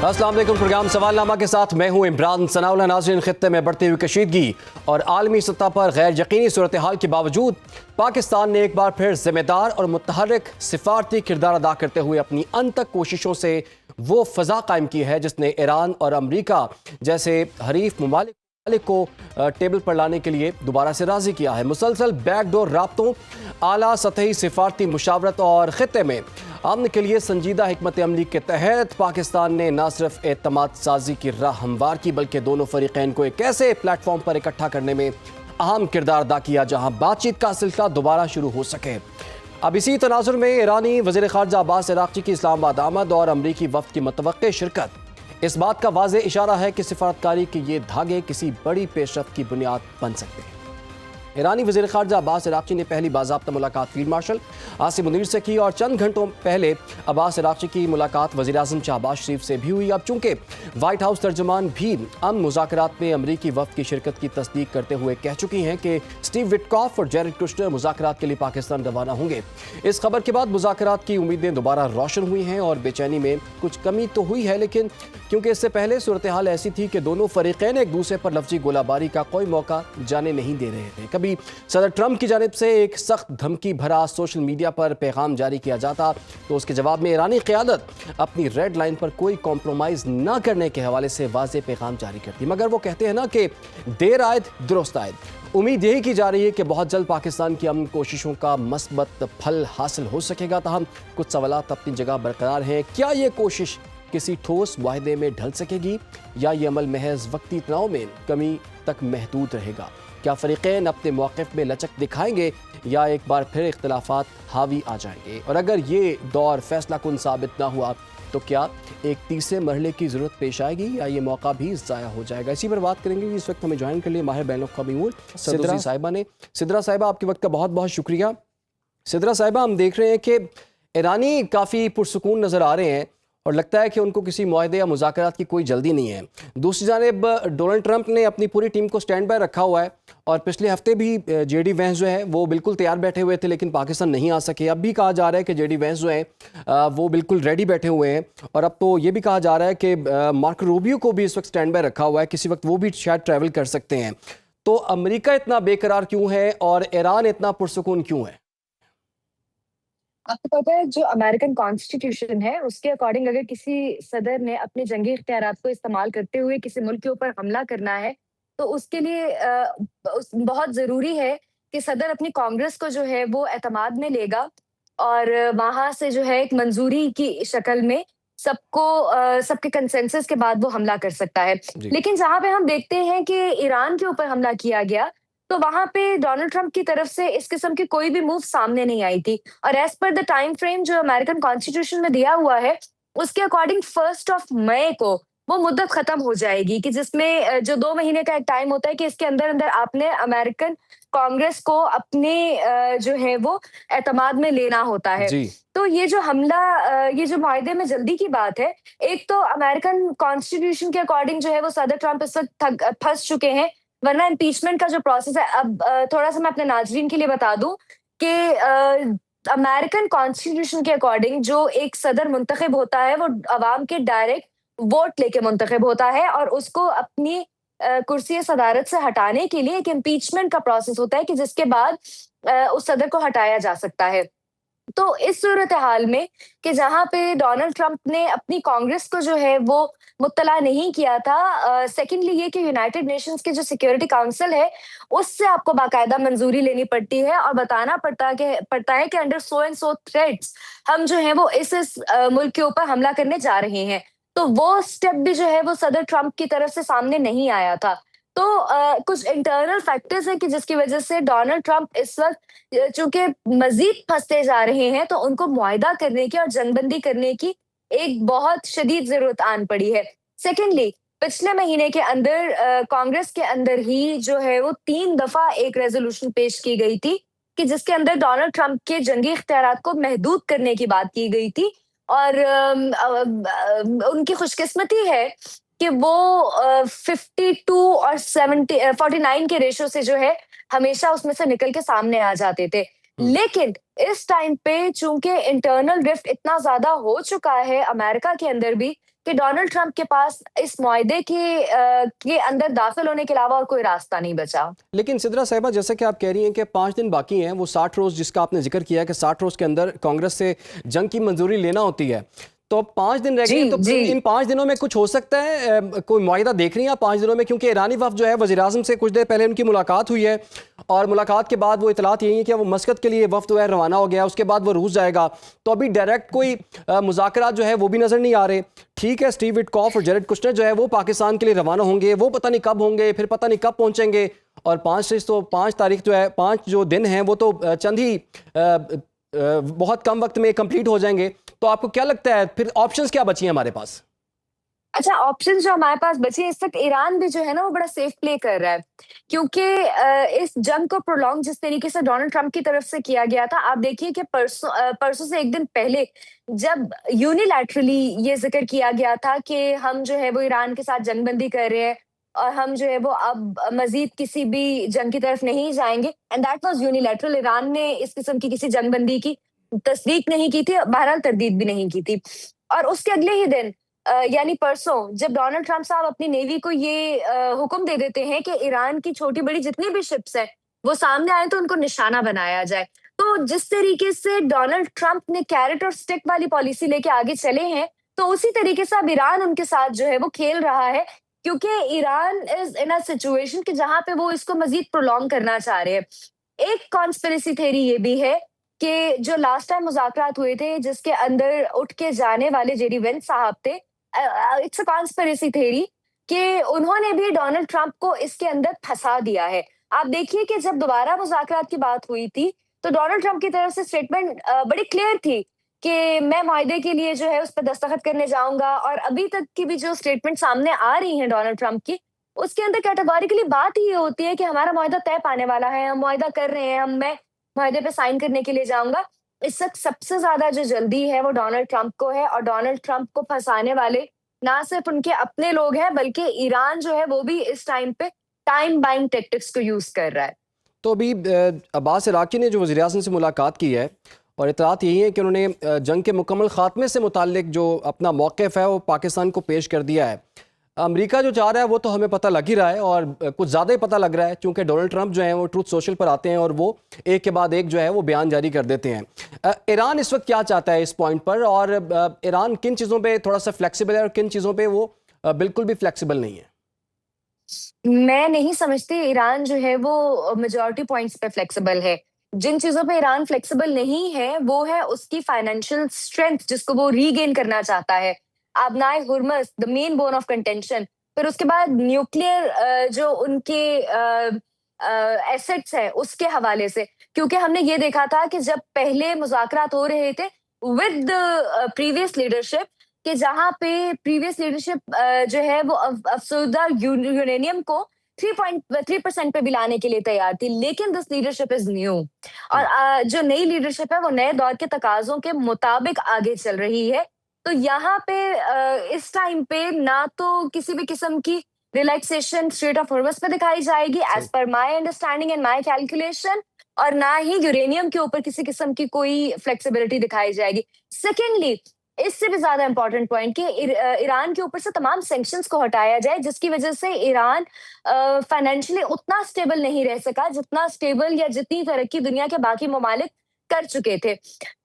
अस्सलाम वालेकुम। प्रोग्राम सवालनामा के साथ मैं हूं इमरान सनाउल्लाह। नाज़रीन, खित्ते में बढ़ती हुई कशीदगी और आलमी सतह पर गैर यकीनी सूरत हाल के बावजूद पाकिस्तान ने एक बार फिर जिम्मेदार और मुतहर्रिक सिफारती किरदार अदा करते हुए अपनी अनतक कोशिशों से वो फ़ज़ा कायम की है जिसने ईरान और अमरीका जैसे हरीफ ममालिक को टेबल पर लाने के लिए दोबारा से राज़ी किया है। मुसलसल बैकडोर राब्तों, आला सतही सिफारती मुशावरत और खित्ते में अमन के लिए संजीदा हिकमत अमली के तहत पाकिस्तान ने न सिर्फ एतमाद साजी की राह हमवार की बल्कि दोनों फरीकैन को एक ऐसे प्लेटफॉर्म पर इकट्ठा करने में अहम किरदार अदा किया जहां बातचीत का सिलसिला दोबारा शुरू हो सके। अब इसी तनाजुर में ईरानी वज़ीर ख़ारजा अब्बास अराग़ची की इस्लामाबाद आमद और अमरीकी वफ़द की मुतवक्किल शिरकत इस बात का वाज़े इशारा है कि सिफारतकारी के ये धागे किसी बड़ी पेशरफ्त की बुनियाद बन सकते हैं। ईरानी वज़ीर ख़ारजा अब्बास अराग़ची ने पहली बाज़ाब्ता मुलाकात फील्ड मार्शल आसिम मुनीर से की और चंद घंटों पहले अब्बास अराग़ची की मुलाकात वज़ीर आज़म शहबाज शरीफ से भी हुई। अब चूँकि वाइट हाउस तर्जुमान भी अमन मुज़ाकरात में अमरीकी वफ़द की शिरकत की तस्दीक करते हुए कह चुकी हैं कि स्टीव विटकॉफ और जेरेड कुश्नर मुज़ाकरात के लिए पाकिस्तान रवाना होंगे। इस खबर के बाद मुज़ाकरात की उम्मीदें दोबारा रोशन हुई हैं और बेचैनी में कुछ कमी तो हुई है, लेकिन क्योंकि इससे पहले सूरत हाल ऐसी थी कि दोनों फरीकैन एक दूसरे पर लफ्ज़ी गोलाबारी का कोई मौका जाने नहीं दे रहे थे। कभी सदर ट्रंप की जानिब से एक सख्त धमकी भरा सोशल मीडिया पर पैगाम जारी किया जाता तो उसके जवाब में ईरानी क़यादत अपनी रेड लाइन पर कोई कॉम्प्रोमाइज़ न करने के हवाले से वाज़ेह पैगाम जारी करती। मगर वो कहते हैं ना कि देर आयद दुरुस्त आयद। उम्मीद यही की जा रही है कि बहुत जल्द पाकिस्तान की अमन कोशिशों का मस्बत फल हासिल हो सकेगा। ताहम कुछ सवालात अपनी जगह बरकरार हैं। क्या ये कोशिश किसी ठोस वायदे में ढल सकेगी या ये अमल महज वक्ती तनाव में कमी तक महदूद रहेगा? क्या फरीकैन अपने मौक़िफ़ में लचक दिखाएंगे या एक बार फिर इख्तिलाफ़ात हावी आ जाएंगे? और अगर ये दौर फैसला कुन साबित ना हुआ तो क्या एक तीसरे मरहले की ज़रूरत पेश आएगी या ये मौका भी ज़ाया हो जाएगा? इसी पर बात करेंगे। इस वक्त हमें ज्वाइन कर लिए माहिर बैनुल-अक़वामी अमूर सिद्रा साहिबा ने। सिद्रा साहिबा, आपके वक्त का बहुत बहुत शुक्रिया। सिद्रा साहिबा, हम देख रहे हैं कि ईरानी काफ़ी पुरसुकून नज़र आ रहे हैं और लगता है कि उनको किसी मुआहदे या मुज़ाकरात की कोई जल्दी नहीं है। दूसरी जानिब डोनाल्ड ट्रंप ने अपनी पूरी टीम को स्टैंड बाय रखा हुआ है और पिछले हफ्ते भी जेडी वेंस जो है वो बिल्कुल तैयार बैठे हुए थे लेकिन पाकिस्तान नहीं आ सके। अब भी कहा जा रहा है कि जेडी वेंस जो है वो बिल्कुल रेडी बैठे हुए हैं और अब तो ये भी कहा जा रहा है कि मार्को रूबियो को भी इस वक्त स्टैंड बाय रखा हुआ है, किसी वक्त वो भी शायद ट्रैवल कर सकते हैं। तो अमेरिका इतना बेकरार क्यों है और ईरान इतना पुरसुकून क्यों है? आपको पता है जो अमेरिकन कॉन्स्टिट्यूशन है उसके अकॉर्डिंग अगर किसी सदर ने अपने जंगी इख्तियारात को इस्तेमाल करते हुए किसी मुल्क के ऊपर हमला करना है तो उसके लिए बहुत ज़रूरी है कि सदर अपनी कांग्रेस को जो है वो एतमाद में लेगा और वहाँ से जो है एक मंजूरी की शक्ल में सबके कंसेंसस के बाद वो हमला कर सकता है। जी। लेकिन जहाँ पे हम देखते हैं कि ईरान के ऊपर हमला किया गया तो वहाँ पे डोनाल्ड ट्रंप की तरफ से इस किस्म की कोई भी मूव सामने नहीं आई थी और as per the time frame जो अमेरिकन कॉन्स्टिट्यूशन में दिया हुआ है उसके अकॉर्डिंग 1 मई को वो मुद्दत खत्म हो जाएगी कि जिसमें जो 2 महीने का एक टाइम होता है कि इसके अंदर अंदर आपने अमेरिकन कांग्रेस को अपने जो है वो एतमाद में लेना होता है। जी। तो ये जो हमला ये जो मायदे में जल्दी की बात है, एक तो अमेरिकन कॉन्स्टिट्यूशन के अकॉर्डिंग जो है वो सदर ट्रंप इस वक्त फंस चुके हैं, वरना इम्पीचमेंट का जो प्रोसेस है अब थोड़ा-सा मैं अपने नाज़रीन के लिए बता दूँ कि अमेरिकन कॉन्स्टिट्यूशन के अकॉर्डिंग जो एक सदर मुंतखब होता है, वो अवाम के डायरेक्ट वोट लेके मुंतखब होता है और उसको अपनी कुर्सी सदारत से हटाने के लिए एक इम्पीचमेंट का प्रोसेस होता है कि जिसके बाद उस सदर को हटाया जा सकता है। तो इस सूरत हाल में कि जहाँ पे डोनाल्ड ट्रंप ने अपनी कांग्रेस को जो है वो मुत्तला नहीं किया था। सेकेंडली ये कि यूनाइटेड नेशंस के जो सिक्योरिटी काउंसिल है उससे आपको बाकायदा मंजूरी लेनी पड़ती है और बताना पड़ता है कि under so and so threats हम जो है वो इस मुल्क के ऊपर हमला करने जा रहे हैं। तो वो स्टेप भी जो है वो सदर ट्रंप की तरफ से सामने नहीं आया था। तो कुछ इंटरनल फैक्टर्स हैं कि जिसकी वजह से डोनाल्ड ट्रंप इस वक्त चूंकि मजीद फंसते जा रहे हैं तो उनको मुआहदा करने की और जंगबंदी करने की एक बहुत शदीद जरूरत आन पड़ी है। सेकेंडली पिछले महीने के अंदर कांग्रेस के अंदर ही जो है वो 3 दफा एक रेजोल्यूशन पेश की गई थी कि जिसके अंदर डोनाल्ड ट्रंप के जंगी इख्तियारात को महदूद करने की बात की गई थी और उनकी खुशकिस्मती है कि वो 52 और 49 के रेशो से जो है हमेशा उसमें से निकल के सामने आ जाते थे। लेकिन इस टाइम पे चूंकि इंटरनल रिफ्ट इतना ज्यादा हो चुका है अमेरिका के अंदर भी कि डोनाल्ड ट्रंप के पास इस मुआहदे के अंदर दाखिल होने के अलावा और कोई रास्ता नहीं बचा। लेकिन सिद्रा साहिबा, जैसे कि आप कह रही हैं कि 5 दिन बाकी हैं, वो 60 रोज़ जिसका आपने जिक्र किया है कि 60 रोज़ के अंदर कांग्रेस से जंग की मंजूरी लेना होती है, तो अब 5 दिन रह गए जी हैं, तो जी इन 5 दिनों में कुछ हो सकता है? कोई मुआहिदा देख रही हैं आप 5 दिनों में? क्योंकि ईरानी वफ़द जो है वज़ीर आज़म से कुछ देर पहले उनकी मुलाकात हुई है और मुलाकात के बाद वो इतलात यही है कि वो मस्कत के लिए वफ़द जो है रवाना हो गया, उसके बाद वो रूस जाएगा। तो अभी डायरेक्ट कोई मुज़ाकरात जो है वो भी नज़र नहीं आ रहे। ठीक है, स्टीव विटकॉफ और जेरेड कुश्नर जो है वो पाकिस्तान के लिए रवाना होंगे, वो पता नहीं कब होंगे, फिर पता नहीं कब पहुँचेंगे। और 5 तारीख जो है, 5 जो दिन हैं वो तो चंद ही बहुत कम वक्त में कंप्लीट हो जाएंगे। तो आपको क्या लगता है फिर ऑप्शंस क्या बची हैं हमारे पास? अच्छा, ऑप्शन जो हमारे पास बचे हैं, इस वक्त ईरान भी जो है ना वो बड़ा सेफ प्ले कर रहा है, क्योंकि इस जंग को प्रोलॉन्ग जिस तरीके से डोनाल्ड ट्रंप की तरफ से किया गया था, आप देखिए कि परसों से एक दिन पहले जब यूनिलैटरली ये जिक्र किया गया था कि हम जो है वो ईरान के साथ जंगबंदी कर रहे हैं और हम जो है वो अब मजीद किसी भी जंग की तरफ नहीं जाएंगे, and that was unilateral. Iran ने इस किस्म की किसी जंगबंदी की तस्दीक नहीं की थी, बहरहाल तरदीद भी नहीं की थी। और उसके अगले ही दिन यानी परसों जब डोनाल्ड ट्रंप साहब अपनी नेवी को ये हुक्म दे देते हैं कि ईरान की छोटी-बड़ी जितनी भी शिप्स हैं, वो सामने आए तो उनको निशाना बनाया जाए। तो जिस तरीके से डोनाल्ड ट्रंप ने कैरेट और स्टिक वाली पॉलिसी लेके आगे चले हैं, तो उसी तरीके से अब ईरान उनके साथ जो है वो खेल रहा है, क्योंकि Iran is in a situation कि जहाँ पे वो इसको मज़ीद प्रोलॉन्ग करना चाह रहे हैं। एक कॉन्स्पिरेसी थ्योरी ये भी है कि जो लास्ट टाइम मुज़ाकरात हुए थे, जिसके अंदर उठ के जाने वाले जेडी वेंस साहब थे, इट्स अ कॉन्स्पिरेसी थ्योरी कि उन्होंने भी डोनाल्ड ट्रंप को इसके अंदर फंसा दिया है। आप देखिए कि जब दोबारा मुज़ाकरात की बात हुई थी, तो डोनाल्ड ट्रंप की तरफ से स्टेटमेंट बड़ी क्लियर थी कि मैं मुआहदे के लिए जो है उस पे दस्तखत करने जाऊँगा, और अभी तक की भी जो स्टेटमेंट सामने आ रही हैं डोनाल्ड ट्रंप की, उसके अंदर कैटेगोरिकली बात ही ये होती है कि हमारा मुआहदा तय पाने वाला है, हम मुआहदा कर रहे हैं, मैं मुआहदे पे साइन करने के लिए जाऊँगा। इस वक़्त सबसे ज़्यादा जो जल्दी है वो डोनाल्ड ट्रंप को है, और डोनाल्ड ट्रंप को फँसाने वाले ना सिर्फ़ उनके अपने लोग हैं, बल्कि ईरान जो है वो भी इस टाइम पे टाइम बाइंग टैक्टिक्स को यूज़ कर रहा है। तो अभी अब्बास इराक़ी ने जो वज़ीर आज़म से मुलाकात की है और इत्तलात यही है कि उन्होंने जंग के मुकम्मल ख़ात्मे से मुताल्लिक जो अपना मौक़िफ़ है वो पाकिस्तान को पेश कर दिया है। अमेरिका जो चाह रहा है वो तो हमें पता लग ही रहा है, और कुछ ज़्यादा ही पता लग रहा है, क्योंकि डोनाल्ड ट्रंप जो है वो ट्रूथ सोशल पर आते हैं और वो एक के बाद एक जो है वो बयान जारी कर देते हैं। ईरान इस वक्त क्या चाहता है इस पॉइंट पर, और ईरान किन चीज़ों पे थोड़ा सा फ्लेक्सिबल है और किन चीज़ों पे वो बिल्कुल भी फ्लेक्सिबल नहीं है? मैं नहीं समझती ईरान जो है वो मेजॉरिटी पॉइंट्स पे फ्लेक्सिबल है। जिन चीज़ों पे ईरान फ्लेक्सिबल नहीं है, वो है उसकी फाइनेंशियल स्ट्रेंथ जिसको वो रीगेन करना चाहता है। अबनाए Hormuz the main bone of contention, फिर उसके बाद न्यूक्लियर जो उनके एसेट्स हैं उसके हवाले से। क्योंकि हमने ये देखा था कि जब पहले मुज़ाकरात हो रहे थे विद द प्रीवियस लीडरशिप, कि जहाँ पे प्रीवियस लीडरशिप जो है वो अफसरदा यूरेनियम को 3.3% पे भी लाने के लिए तैयार थी, लेकिन दिस लीडरशिप इज न्यू, और जो नई लीडरशिप है वो नए दौर के तकाजों के मुताबिक आगे चल रही है। तो यहाँ पे इस टाइम पे ना तो किसी भी किस्म की रिलैक्सेशन स्ट्रेट ऑफ हॉर्मस पे दिखाई जाएगी सही। As per my understanding and my calculation, और ना ही यूरेनियम के ऊपर किसी किस्म की कोई फ्लेक्सिबिलिटी दिखाई जाएगी। सेकेंडली, इससे भी ज्यादा इंपॉर्टेंट पॉइंट कि ईरान के ऊपर से तमाम सैंक्शंस को हटाया जाए, जिसकी वजह से ईरान फाइनेंशियली उतना स्टेबल नहीं रह सका जितना स्टेबल या जितनी तरक्की दुनिया के बाकी ममालिक कर चुके थे।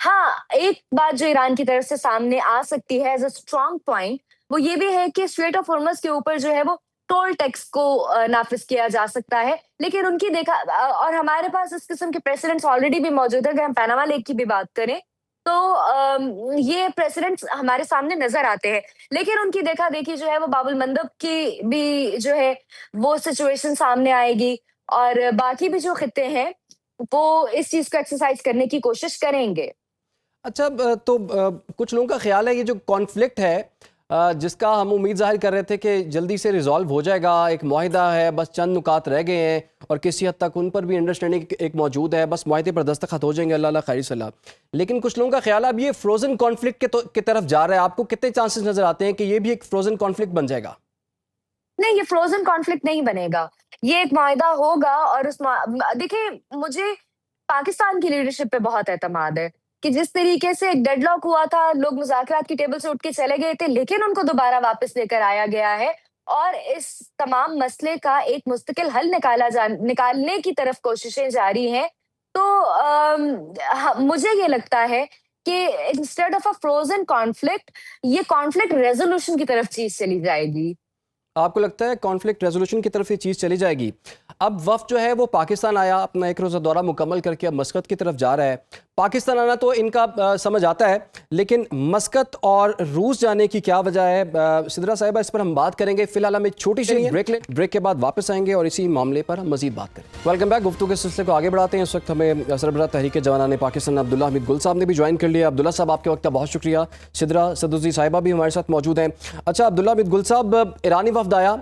हाँ, एक बात जो ईरान की तरफ से सामने आ सकती है एज अ स्ट्रॉन्ग पॉइंट, वो ये भी है कि स्ट्रेट ऑफ हॉर्मस के ऊपर जो है वो टोल टैक्स को नाफिज किया जा सकता है, लेकिन उनकी देखा और हमारे पास इस किस्म के प्रेसिडेंट्स ऑलरेडी भी मौजूद है। अगर हम पैनामा लेक की भी बात करें, तो ये प्रेसिडेंट्स हमारे सामने नज़र आते हैं, लेकिन उनकी देखा-देखी जो है वो बाब अल मंदब की भी जो है वो सिचुएशन सामने आएगी, और बाकी भी जो खित्ते हैं, वो इस चीज़ को एक्सरसाइज़ करने की कोशिश करेंगे। अच्छा, तो कुछ लोगों का ख्याल है ये जो कॉन्फ्लिक्ट है, जिसका हम उम्मीद ज़ाहिर कर रहे थे कि जल्दी से रिजॉल्व हो जाएगा, एक मुआहिदा है, बस चंद नुकात रह गए हैं और किसी हद तक उन पर भी अंडरस्टैंडिंग एक मौजूद है, बस मुआहिदे पर दस्तखत हो जाएंगे, अल्लाह खैर सलाह। लेकिन कुछ लोगों का ख्याल है अब ये फ्रोजन कॉन्फ्लिक्ट की तरफ जा रहा है। आपको कितने चांसेस नजर आते हैं कि ये भी एक फ्रोजन कॉन्फ्लिक्ट बन जाएगा? नहीं, ये फ्रोज़न कॉन्फ्लिक्ट नहीं बनेगा। ये एक माहदा होगा, और देखिए, मुझे पाकिस्तान की लीडरशिप पे बहुत एतमाद है। कि जिस तरीके से एक डेडलॉक हुआ था, लोग मुज़ाकरात की टेबल से उठ के चले गए थे, लेकिन उनको दोबारा वापस लेकर आया गया है और इस तमाम मसले का एक मुस्तकिल हल निकालने की तरफ कोशिशें जारी हैं। तो मुझे ये लगता है कि instead of a frozen conflict, ये कॉन्फ्लिक्ट रेज़ोल्यूशन की तरफ चीज़ चली जाएगी। आपको लगता है कॉन्फ्लिक्ट रेजोल्यूशन की तरफ ये चीज़ चली जाएगी? अब वफ़द जो है वो पाकिस्तान आया, अपना एक रोज़ा दौरा मुकम्मल करके अब मस्कत की तरफ जा रहा है। पाकिस्तान आना तो इनका समझ आता है, लेकिन मस्कत और रूस जाने की क्या वजह है? सिद्रा साहिबा, इस पर हम बात करेंगे। फिलहाल हम एक छोटी सी ब्रेक के बाद वापस आएंगे और इसी मामले पर हम मजीद बात करेंगे। Welcome back. गुफ्तगू के सिलसिले को आगे बढ़ाते हैं। इस वक्त हमें सरबराह तहरीक जवानान पाकिस्तान अब्दुल्ला हमीद गुल साहब ने भी ज्वाइन कर लिया। अब्दुल्ला साहब, आपके वक्त का बहुत शुक्रिया। सिद्रा सदुद्दी साहिबा भी हमारे साथ मौजूद हैं। अच्छा अब्दुल्ला हमीद गुल साहब, ईरानी वफ़द आया,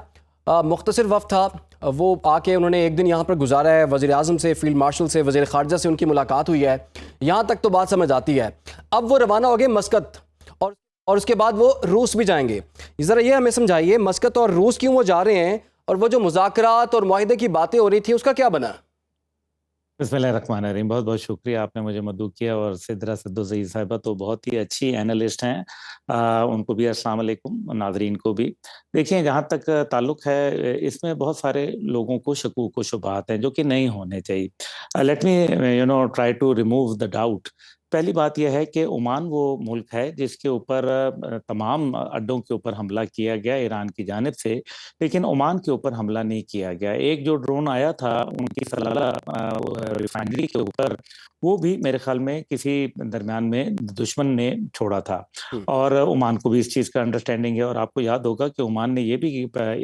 मुख्तसर वफ़द था, वो आके उन्होंने एक दिन यहाँ पर गुजारा है। वज़ीर आज़म से, फील्ड मार्शल से, वज़ीर ख़ारजा से उनकी मुलाकात हुई है। यहाँ तक तो बात समझ आती है। अब वो रवाना हो गए मस्कत और उसके बाद वो रूस भी जाएंगे। ज़रा ये हमें समझाइए, मस्कत और रूस क्यों वो जा रहे हैं, और वो जो मुज़ाकरात और मुआहिदे की बातें हो रही थी उसका क्या बना? बिस्मिल्लाहिर्रहमानिर्रहीम। बहुत बहुत शुक्रिया, आपने मुझे मदऊ किया। और सिद्रा सद्दुज़ई साहिबा तो बहुत ही अच्छी एनालिस्ट हैं, उनको भी अस्सलाम वालेकुम, नाज़रीन को भी। देखिए, जहाँ तक ताल्लुक है, इसमें बहुत सारे लोगों को शकूक व शुबहात हैं जो कि नहीं होने चाहिए। Let me try to remove the doubt. पहली बात यह है कि ओमान वो मुल्क है जिसके ऊपर तमाम अड्डों के ऊपर हमला किया गया ईरान की जानिब से, लेकिन ओमान के ऊपर हमला नहीं किया गया। एक जो ड्रोन आया था उनकी सलाला रिफाइनरी के ऊपर, वो भी मेरे ख्याल में किसी दरमियान में दुश्मन ने छोड़ा था, और ओमान को भी इस चीज़ का अंडरस्टैंडिंग है। और आपको याद होगा कि ओमान ने ये भी,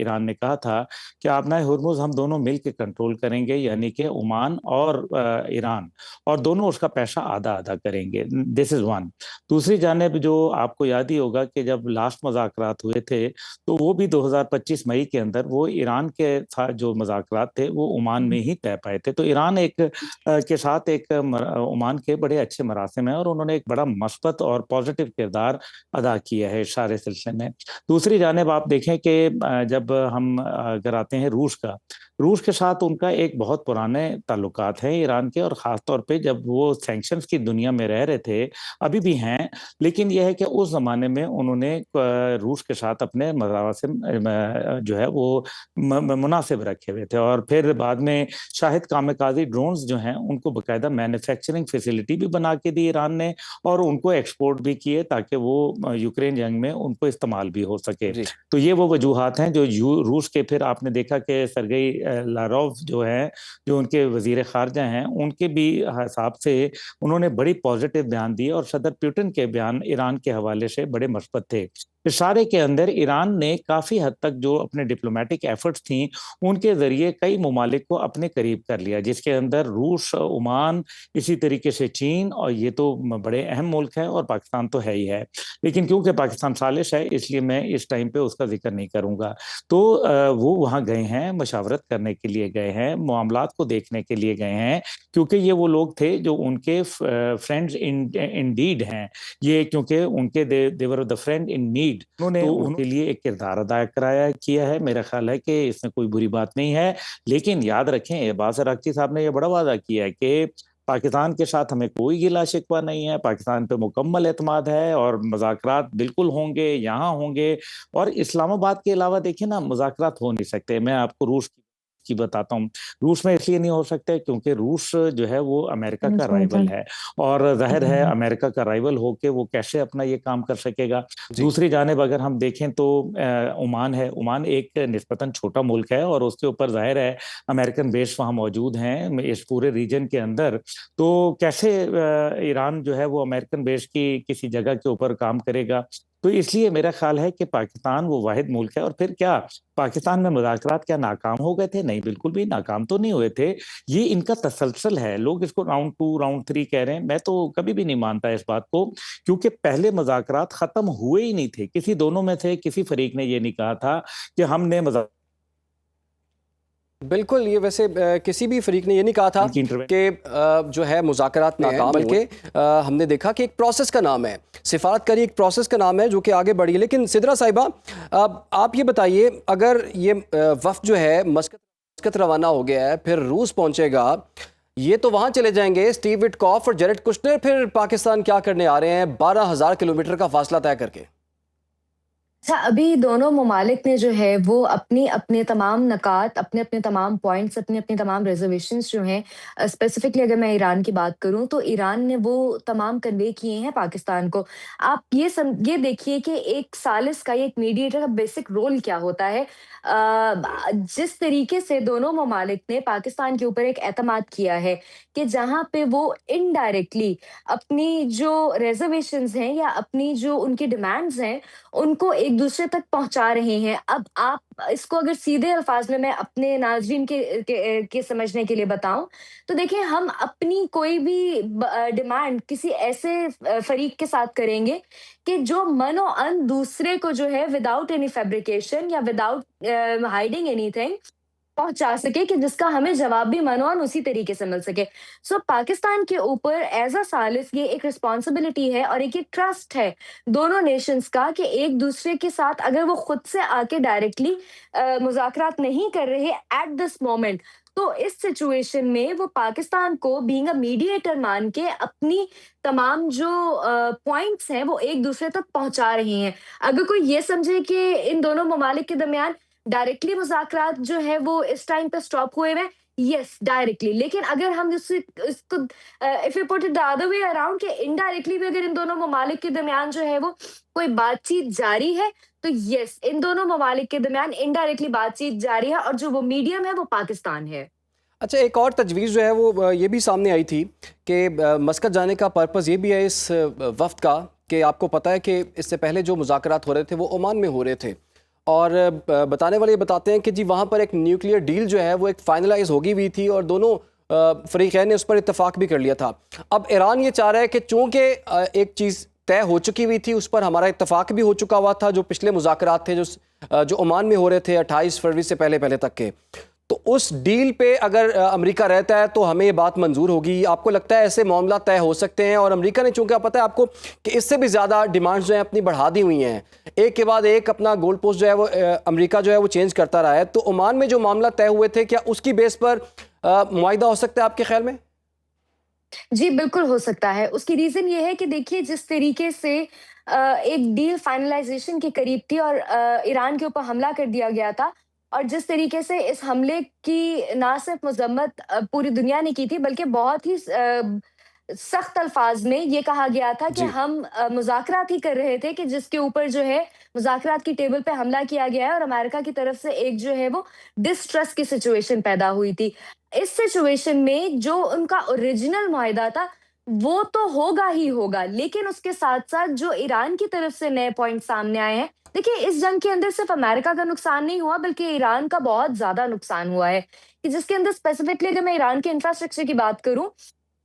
ईरान ने कहा था कि आपना हुर्मुज़ हम दोनों मिल के कंट्रोल करेंगे, यानी कि ओमान और ईरान, और दोनों उसका पैसा आधा आधा करेंगे। This is one. दूसरी जानिब, जो आपको याद ही होगा कि जब लास्ट मुज़ाकरात हुए थे तो वो भी 2025 मई के अंदर वो ईरान के साथ जो मुज़ाकरात थे वो ओमान में ही तय पाए थे। तो ईरान के साथ एक ओमान के बड़े अच्छे मरासिम हैं, और उन्होंने एक बड़ा मस्बत और पॉजिटिव किरदार अदा किया है इस सारे सिलसिले में। दूसरी जानिब आप देखें कि जब हम अगर आते हैं रूस के साथ उनका एक बहुत पुराने ताल्लुकात हैं ईरान के, और ख़ास तौर पे जब वो सैंक्शंस की दुनिया में रह रहे थे, अभी भी हैं, लेकिन यह है कि उस ज़माने में उन्होंने रूस के साथ अपने मवासिम जो है वो मुनासिब रखे हुए थे। और फिर बाद में शाहिद कामिकाज़ी ड्रोन्स जो हैं उनको बाकायदा मैन्युफैक्चरिंग फैसिलिटी भी बना के दी ईरान ने, और उनको एक्सपोर्ट भी किए ताकि वो यूक्रेन जंग में उनको इस्तेमाल भी हो सके। तो ये वो वजूहात हैं जो रूस के, फिर आपने देखा कि सरगेई लारोव जो है, जो उनके वजीर खारजा हैं, उनके भी हिसाब से उन्होंने बड़ी पॉजिटिव बयान दिए, और सदर पुतिन के बयान ईरान के हवाले से बड़े मस्बत थे। इशारे के अंदर ईरान ने काफ़ी हद तक जो अपने डिप्लोमेटिक एफर्ट्स थी उनके ज़रिए कई ममालिक को अपने करीब कर लिया, जिसके अंदर रूस, ओमान, इसी तरीके से चीन, और ये तो बड़े अहम मुल्क है, और पाकिस्तान तो है ही है। लेकिन क्योंकि पाकिस्तान सालिश है, इसलिए मैं इस टाइम पे उसका जिक्र नहीं करूँगा। तो वो वहाँ गए हैं, मशावरत करने के लिए गए हैं, मामलात को देखने के लिए गए हैं, क्योंकि ये वो लोग थे जो उनके फ्रेंड्स इंडीड हैं ये, क्योंकि उनके they were the friend in need. उन्होंने तो उनके लिए एक किरदार अदा किया है। मेरा ख्याल है कि इसमें कोई बुरी बात नहीं है, लेकिन याद रखें, अब्बास अराग़ची साहब ने यह बड़ा वादा किया है कि पाकिस्तान के साथ हमें कोई गिला शिकवा नहीं है, पाकिस्तान पे मुकम्मल एतमाद है, और मुज़ाकरात बिल्कुल होंगे, यहाँ होंगे। और इस्लामाबाद के अलावा देखिए ना, मुज़ाकरात हो नहीं सकते। मैं आपको रूस की बताता हूँ। रूस में इसलिए नहीं हो सकते क्योंकि रूस जो है वो अमेरिका का राइवल है, और जाहिर है अमेरिका का राइवल होके वो कैसे अपना ये काम कर सकेगा। दूसरी जानिब अगर हम देखें तो ओमान है, ओमान एक निस्बतन छोटा मुल्क है, और उसके ऊपर जाहिर है अमेरिकन बेस वहाँ मौजूद हैं इस पूरे रीजन के अंदर। तो कैसे ईरान जो है वो अमेरिकन बेस की किसी जगह के ऊपर काम करेगा। तो इसलिए मेरा ख्याल है कि पाकिस्तान वो वाहिद मुल्क है। और फिर क्या पाकिस्तान में मुज़ाकरात क्या नाकाम हो गए थे? नहीं, बिल्कुल भी नाकाम तो नहीं हुए थे। ये इनका तसलसल है। लोग इसको राउंड 2, राउंड 3 कह रहे हैं, मैं तो कभी भी नहीं मानता इस बात को, क्योंकि पहले मुज़ाकरात ख़त्म हुए ही नहीं थे। किसी दोनों में से किसी फरीक ने ये नहीं कहा था कि हमने बिल्कुल, ये वैसे किसी भी फरीक ने ये नहीं कहा था कि जो है मुज़ाकरात नाकाम, बल्कि हमने देखा कि एक प्रोसेस का नाम है, सिफारतकारी एक प्रोसेस का नाम है जो कि आगे बढ़ी है। लेकिन सिद्रा साहिबा, आप ये बताइए, अगर ये वफ़द जो है मस्कत रवाना हो गया है, फिर रूस पहुंचेगा, ये तो वहां चले जाएंगे स्टीव विटकॉफ और जेरेड कुशनर, फिर पाकिस्तान क्या करने आ रहे हैं 12,000 किलोमीटर का फासला तय करके? अच्छा, अभी दोनों ममालिक ने जो है वो अपनी अपने तमाम नकात, अपने अपने तमाम पॉइंट्स, अपने अपने तमाम रिजर्वेशंस जो हैं, स्पेसिफिकली अगर मैं ईरान की बात करूं तो ईरान ने वो तमाम कन्वे किए हैं पाकिस्तान को। आप ये देखिए कि एक सालिस का, एक मीडिएटर का बेसिक रोल क्या होता है। जिस तरीके से दोनों ममालिक ने पाकिस्तान के ऊपर एक एतमाद किया है कि जहां पे वो इनडायरेक्टली अपनी जो रिजर्वेशंस हैं या अपनी जो उनकी डिमांड्स हैं उनको एक दूसरे तक पहुंचा रहे हैं। अब आप इसको अगर सीधे अल्फाज में मैं अपने नाज़रीन के समझने के लिए बताऊं तो देखिए, हम अपनी कोई भी डिमांड किसी ऐसे फरीक के साथ करेंगे कि जो मनो अन दूसरे को जो है विदाउट एनी फैब्रिकेशन या विदाउट हाइडिंग एनीथिंग पहुँचा सके, कि जिसका हमें जवाब भी मनोन उसी तरीके से मिल सके। सो पाकिस्तान के ऊपर एज़ अ सालिस ये एक रिस्पॉन्सिबिलिटी है और एक ये ट्रस्ट है दोनों नेशंस का कि एक दूसरे के साथ अगर वो खुद से आके डायरेक्टली मुज़ाकरात नहीं कर रहे एट दिस मोमेंट, तो इस सिचुएशन में वो पाकिस्तान को बीइंग अ मीडिएटर मान के अपनी तमाम जो पॉइंट्स हैं वो एक दूसरे तक पहुँचा रहे हैं। अगर कोई ये समझे कि इन दोनों ममालिक के दरमियान डायरेक्टली मुज़ाकरात जो है वो इस टाइम पे स्टॉप हुए हुए हैं, यस डायरेक्टली। लेकिन अगर हम इसको if you put it the other way around, कि इनडायरेक्टली भी अगर इन दोनों ममालिक के दरमियान जो है वो कोई बातचीत जारी है, तो यस इन दोनों ममालिक के दरमियान इनडायरेक्टली बातचीत जारी है और जो वो मीडियम है वो पाकिस्तान है। अच्छा, एक और तजवीज़ जो है वो ये भी सामने आई थी कि मस्कत जाने का पर्पज़ ये भी है इस वफ़्द का कि आपको पता है कि इससे पहले जो मुज़ाकरात हो रहे थे वो ओमान में हो रहे थे, और बताने वाले ये बताते हैं कि जी वहाँ पर एक न्यूक्लियर डील जो है वो एक फाइनलाइज होगी हुई थी और दोनों फ़रीक़ैन ने उस पर इत्तेफाक भी कर लिया था। अब ईरान ये चाह रहा है कि चूँकि एक चीज़ तय हो चुकी हुई थी, उस पर हमारा इत्तेफाक भी हो चुका हुआ था, जो पिछले मुज़ाकरात थे जो ओमान में हो रहे थे 28 फरवरी से पहले पहले तक के, तो उस डील पे अगर अमेरिका रहता है तो हमें ये बात मंजूर होगी। आपको लगता है ऐसे मामला तय हो सकते हैं? और अमेरिका ने चूंकि पता है आपको कि इससे भी ज़्यादा डिमांड्स जो हैं अपनी बढ़ा दी हुई हैं, एक के बाद एक अपना गोल पोस्ट जो है वो अमेरिका जो है वो चेंज करता रहा है, तो ओमान में जो मामला तय हुए थे क्या उसकी बेस पर मुआहिदा हो सकता है आपके ख्याल में? जी, बिल्कुल हो सकता है। उसकी रीज़न ये है कि देखिए, जिस तरीके से एक डील फाइनलाइज़ेशन के करीब थी और ईरान के ऊपर हमला कर दिया गया था, और जिस तरीके से इस हमले की ना सिर्फ़ मज़म्मत पूरी दुनिया ने की थी, बल्कि बहुत ही सख्त अल्फ़ाज़ में ये कहा गया था कि जी। हम मुज़ाकरात ही कर रहे थे, कि जिसके ऊपर जो है मुज़ाकरात की टेबल पे हमला किया गया है और अमेरिका की तरफ से एक जो है वो डिस्ट्रस्ट की सिचुएशन पैदा हुई थी। इस सिचुएशन में जो उनका ओरिजिनल मुआहिदा था, वो तो होगा ही होगा, लेकिन उसके साथ-साथ जो ईरान की तरफ से नए पॉइंट सामने आए हैं, देखिए इस जंग के अंदर सिर्फ़ अमेरिका का नुकसान नहीं हुआ, बल्कि ईरान का बहुत ज़्यादा नुकसान हुआ है, कि जिसके अंदर स्पेसिफिकली अगर मैं ईरान के इंफ्रास्ट्रक्चर की बात करूँ,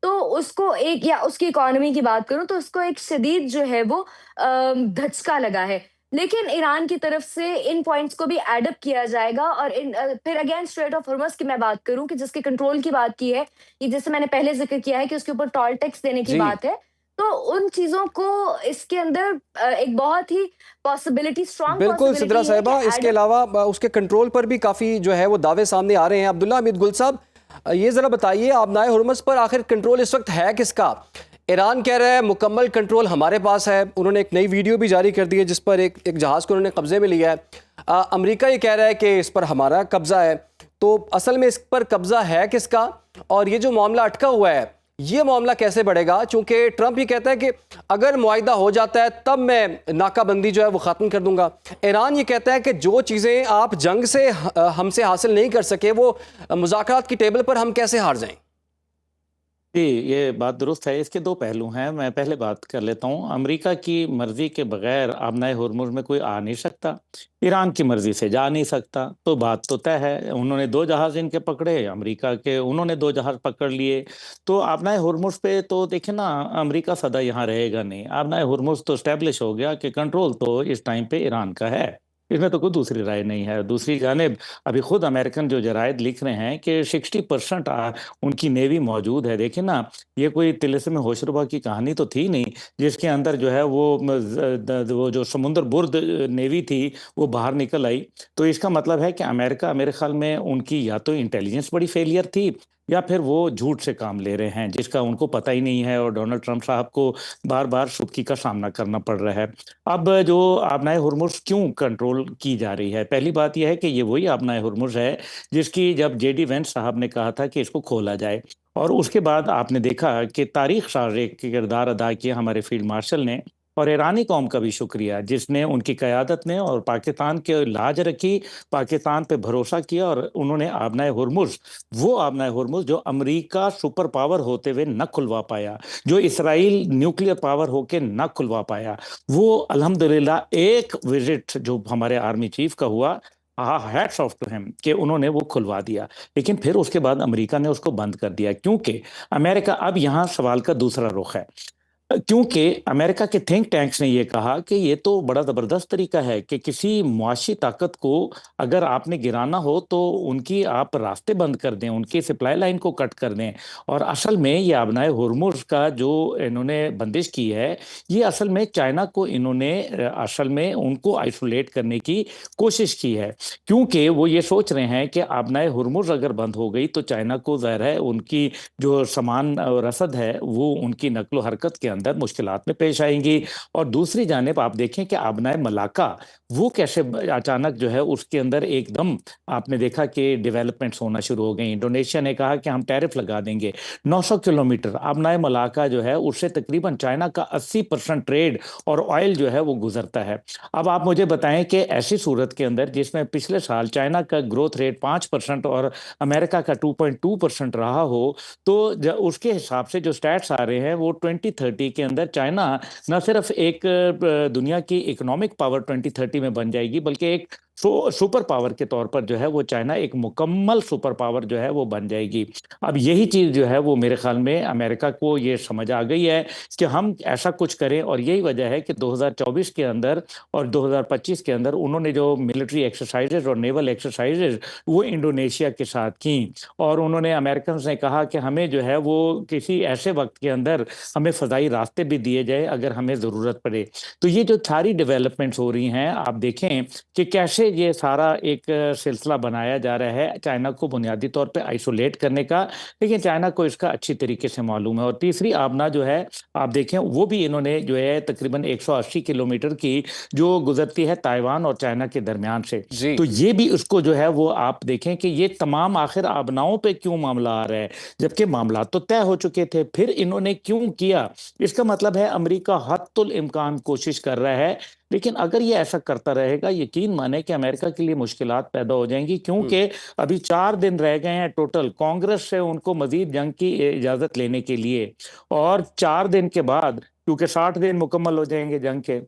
तो उसको एक, या उसकी इकोनॉमी की बात करूँ, तो उसको एक शदीद जो है वो धचका लगा है। लेकिन ईरान की तरफ से इन पॉइंट्स को भी एड अप किया जाएगा, और फिर अगेन स्ट्रेट ऑफ हॉर्मज़ की मैं बात करूँ, कि जिसके कंट्रोल की बात की है, ये जैसे मैंने पहले ज़िक्र किया है कि उसके ऊपर टोल टैक्स देने की जी, बात है, तो उन चीज़ों को इसके अंदर एक बहुत ही पॉसिबिलिटी, स्ट्रॉन्ग बिल्कुल सिद्रा पॉसिबिलिटी है कि साहिबा, इसके एड। अलावा उसके कंट्रोल पर भी काफ़ी जो है वो दावे सामने आ रहे हैं। अब्दुल्ला हमीद गुल साहब, ये ज़रा बताइए, आबनाए हुर्मुज़ पर आखिर कंट्रोल इस वक्त है किसका? ईरान कह रहा है मुकम्मल कंट्रोल हमारे पास है, उन्होंने एक नई वीडियो भी जारी कर दी है जिस पर एक जहाज़ को उन्होंने कब्जे में लिया है। अमेरिका ये कह रहा है कि इस पर हमारा कब्जा है, तो असल में इस पर कब्जा है किसका? और ये जो मामला अटका हुआ है, ये मामला कैसे बढ़ेगा? चूंकि ट्रंप ये कहता है कि अगर मुआहिदा हो जाता है तब मैं नाकाबंदी जो है वो ख़त्म कर दूंगा। ईरान ये कहता है कि जो चीज़ें आप जंग से हमसे हासिल नहीं कर सके, वो मुज़ाकरात की टेबल पर हम कैसे हार जाएं? जी, ये बात दुरुस्त है। इसके दो पहलू हैं। मैं पहले बात कर लेता हूँ। अमेरिका की मर्ज़ी के बगैर आबनाए हुर्मुज़ में कोई आ नहीं सकता, ईरान की मर्ज़ी से जा नहीं सकता। तो बात तो तय है। उन्होंने 2 जहाज़ इनके पकड़े, अमेरिका के उन्होंने 2 जहाज़ पकड़ लिए। तो आबनाए हुर्मुज़ पे तो देखिए ना, अमेरिका सदा यहाँ रहेगा नहीं। आबनाए हुर्मुज़ तो एस्टैब्लिश हो गया कि कंट्रोल तो इस टाइम पे ईरान का है। इसमें तो कोई दूसरी राय नहीं है। दूसरी जानिब अभी खुद अमेरिकन जो जराइद लिख रहे हैं कि 60% उनकी नेवी मौजूद है। देखिए ना, ये कोई तिलिस्म होशरुबा की कहानी तो थी नहीं, जिसके अंदर जो है वो जो समुद्र बुर्द नेवी थी वो बाहर निकल आई। तो इसका मतलब है कि अमेरिका, मेरे ख्याल में उनकी या तो इंटेलिजेंस बड़ी फेलियर थी, या फिर वो झूठ से काम ले रहे हैं जिसका उनको पता ही नहीं है और डोनाल्ड ट्रंप साहब को बार बार शुबकी का सामना करना पड़ रहा है। अब जो आबनाए हुर्मुज क्यों कंट्रोल की जा रही है, पहली बात यह है कि ये वही आबनाए हुर्मुज है जिसकी जब जेडी वेंस साहब ने कहा था कि इसको खोला जाए, और उसके बाद आपने देखा कि तारीख साज एक किरदार अदा किया हमारे फील्ड मार्शल ने, और ईरानी कौम का भी शुक्रिया जिसने उनकी क़यादत में और पाकिस्तान के लाज रखी, पाकिस्तान पे भरोसा किया, और उन्होंने आबनाए हुर्मुज, वो आबनाए हुर्मुज जो अमेरिका सुपर पावर होते हुए न खुलवा पाया, जो इसराइल न्यूक्लियर पावर होके न खुलवा पाया, वो अल्हम्दुलिल्लाह एक विजिट जो हमारे आर्मी चीफ का हुआ, हैट्स ऑफ टू हिम कि उन्होंने वो खुलवा दिया। लेकिन फिर उसके बाद अमेरिका ने उसको बंद कर दिया, क्योंकि अमेरिका, अब यहाँ सवाल का दूसरा रुख है, क्योंकि अमेरिका के थिंक टैंक्स ने ये कहा कि ये तो बड़ा ज़बरदस्त तरीका है कि किसी मुआशी ताकत को अगर आपने गिराना हो तो उनकी आप रास्ते बंद कर दें, उनकी सप्लाई लाइन को कट कर दें। और असल में ये आबनाए हुर्मुज का जो इन्होंने बंदिश की है, ये असल में चाइना को इन्होंने असल में उनको आइसोलेट करने की कोशिश की है, क्योंकि वो ये सोच रहे हैं कि आबनाए हुर्मुज अगर बंद हो गई तो चाइना को ज़ाहिर है उनकी जो सामान रसद है वो उनकी नकलो हरकत के अंदर मुश्किलात में पेश आएंगी। और दूसरी जानिब आप देखें कि आबनाए मलाका वो कैसे अचानक जो है उसके अंदर एकदम आपने देखा कि डेवलपमेंट्स होना शुरू हो गई। इंडोनेशिया ने कहा कि हम टैरिफ लगा देंगे 900 किलोमीटर, आबनाए मलाका जो है उससे तकरीबन चाइना का 80% ट्रेड और ऑयल जो है वो गुजरता है। अब आप मुझे बताएं कि ऐसी सूरत के अंदर जिसमें पिछले साल चाइना का ग्रोथ रेट 5% और अमेरिका का 2.2% रहा हो, तो उसके हिसाब से जो स्टैट्स आ रहे हैं वो 2030 के अंदर चाइना न सिर्फ एक दुनिया की इकोनॉमिक पावर 2030 में बन जाएगी, बल्कि एक सुपर पावर के तौर पर जो है वो चाइना एक मुकम्मल सुपर पावर जो है वो बन जाएगी। अब यही चीज़ जो है वो मेरे ख्याल में अमेरिका को ये समझ आ गई है कि हम ऐसा कुछ करें, और यही वजह है कि 2024 के अंदर और 2025 के अंदर उन्होंने जो मिलिट्री एक्सरसाइजेज और नेवल एक्सरसाइजेज वो इंडोनेशिया के साथ की, और उन्होंने अमेरिकन ने कहा कि हमें जो है वो किसी ऐसे वक्त के अंदर हमें फ़ज़ाई रास्ते भी दिए जाए अगर हमें ज़रूरत पड़े। तो ये जो सारी डेवलपमेंट्स हो रही हैं, आप देखें कि कैसे ये सारा एक सिलसिला बनाया जा रहा है चाइना को बुनियादी तौर पे आइसोलेट करने का, लेकिन चाइना को इसका अच्छी तरीके से मालूम है। और तीसरी आबना जो है आप देखें वो भी इन्होंने जो है तकरीबन 180 किलोमीटर की जो गुजरती है ताइवान और चाइना के दरमियान से, तो ये भी उसको जो है वो आप देखें कि ये तमाम आखिर आबनाओं पे क्यों मामला आ रहा है, जबकि मामला तो तय हो चुके थे, फिर इन्होंने क्यों किया? इसका मतलब है अमेरिका हत्तुल इम्कान कोशिश कर रहा है, लेकिन अगर ये ऐसा करता रहेगा यकीन माने कि अमेरिका के लिए मुश्किलात पैदा हो जाएंगी, क्योंकि अभी 4 दिन रह गए हैं टोटल कांग्रेस से उनको मजीद जंग की इजाजत लेने के लिए, और 4 दिन के बाद क्योंकि 60 दिन मुकम्मल हो जाएंगे जंग के,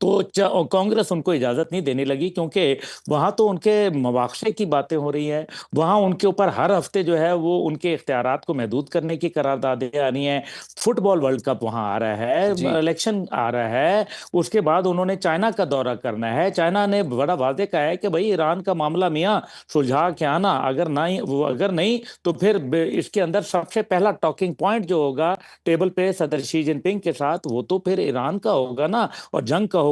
तो कांग्रेस उनको इजाज़त नहीं देने लगी, क्योंकि वहाँ तो उनके मवाक़े की बातें हो रही हैं, वहाँ उनके ऊपर हर हफ्ते जो है वो उनके इख्तियारात को महदूद करने की करारदादें आ रही हैं। फुटबॉल वर्ल्ड कप वहाँ आ रहा है, इलेक्शन आ रहा है, उसके बाद उन्होंने चाइना का दौरा करना है। चाइना ने बड़ा वाज़ेह कहा है कि भाई ईरान का मामला मियाँ सुलझा के आना, अगर नहीं तो फिर इसके अंदर सबसे पहला टॉकिंग पॉइंट जो होगा टेबल पे सदर शी जिनपिंग के साथ, वो तो फिर ईरान का होगा ना, और जंग का होगा।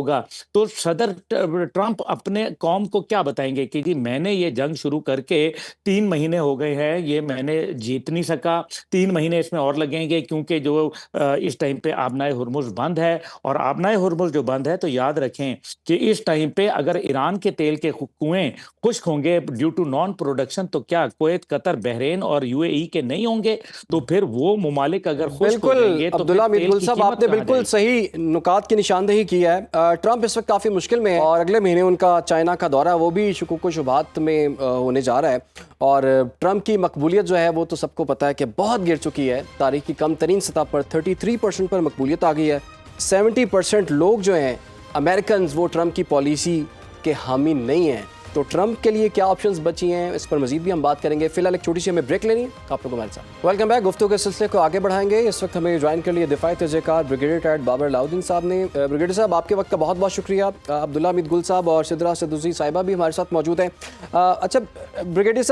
तो सदर ट्रंप अपने कौम को क्या बताएंगे कि जी मैंने ये जंग शुरू करके 3 महीने हो गए हैं, ये मैंने जीत नहीं सका, 3 महीने इसमें और लगेंगे, क्योंकि जो इस टाइम पे आबनाए हुर्मुज बंद है, और आबनाए हुर्मुज जो बंद है तो याद रखें कि इस टाइम पे अगर ईरान के तेल के कुएं खुश्क होंगे ड्यू टू नॉन प्रोडक्शन, तो क्या कुवैत, कतर, बहरीन और यूएई के नहीं होंगे? तो फिर वो ममालिक अगर खुश्क हो जाएंगे तो अब्दुल्ला मीर गुल साहब आपने बिल्कुल सही नुकात की निशानदेही की है। ट्रंप इस वक्त काफ़ी मुश्किल में है, और अगले महीने उनका चाइना का दौरा वो भी शुकूक व शुबहात में होने जा रहा है, और ट्रंप की मकबूलियत जो है वो तो सबको पता है कि बहुत गिर चुकी है, तारीख की कम तरीन सतह पर 33% पर मकबूलियत आ गई है। 70% लोग जो हैं अमेरिकन वो ट्रंप की पॉलिसी के हामी नहीं हैं। तो ट्रंप के लिए क्या ऑप्शंस बची हैं, इस पर मजीद भी हम बात करेंगे। फिलहाल एक छोटी सी हमें ब्रेक लेनी है। आप लोग हमारे साथ वेलकम बैक। गुफ्तगू के सिलसिले को आगे बढ़ाएंगे। इस वक्त हमें ज्वाइन कर लिए दिफाई तजयकार ब्रिगेडियर टायड बाबर अलाउद्दीन साहब ने। ब्रिगेडियर साहब आपके वक्त का बहुत बहुत शुक्रिया। अब्दुल्ला मीर गुल साहब और सिद्रा सदूसी साहिबा भी हमारे साथ मौजूद हैं। अच्छा ब्रिगेडियर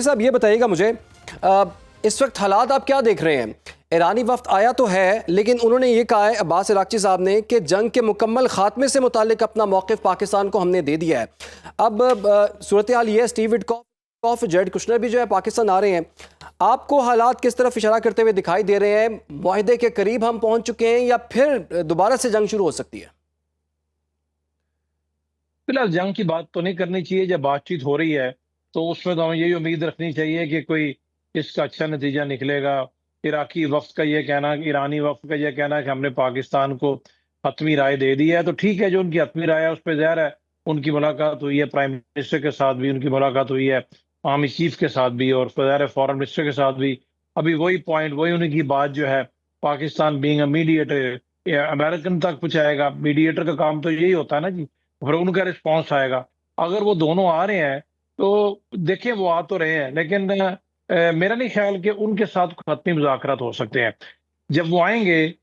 साहब ये बताइएगा मुझे, इस वक्त हालात आप क्या देख रहे हैं? ईरानी वफ्द आया तो है, लेकिन उन्होंने ये कहा है अब्बास इराक़ची साहब ने कि जंग के मुकम्मल खात्मे से मुताल्लिक अपना मौक़िफ़ पाकिस्तान को हमने दे दिया है। अब सूरत हाल ये है, Steve Witkoff of Jared Kushner भी जो है पाकिस्तान आ रहे हैं। आपको हालात किस तरफ इशारा करते हुए दिखाई दे रहे हैं? मुआहदे के करीब हम पहुंच चुके हैं या फिर दोबारा से जंग शुरू हो सकती है? फिलहाल जंग की बात तो नहीं करनी चाहिए। जब बातचीत हो रही है तो उसमें तो हमें यही उम्मीद रखनी चाहिए कि कोई इसका अच्छा नतीजा निकलेगा। इराकी वफ्द का ये कहना, ईरानी वफ्द का ये कहना कि हमने पाकिस्तान को हतमी राय दे दी है, तो ठीक है, जो उनकी हतमी राय है उस पर ज़ाहिर है उनकी मुलाकात हुई है, प्राइम मिनिस्टर के साथ भी उनकी मुलाकात हुई है, आर्मी चीफ के साथ भी, और ज़ाहिर है फॉरेन मिनिस्टर के साथ भी। अभी वही पॉइंट, वही उनकी बात जो है, Pakistan being a mediator American तक पहुंचाएगा। मीडिएटर का काम तो यही होता है ना जी, फिर उनका रिस्पॉन्स आएगा। अगर वो दोनों आ रहे हैं तो देखें, वो आ तो रहे हैं, लेकिन मेरा नहीं ख्याल कि उनके साथ हतमी मुज़ाकरात हो सकते हैं। जब वो आएंगे,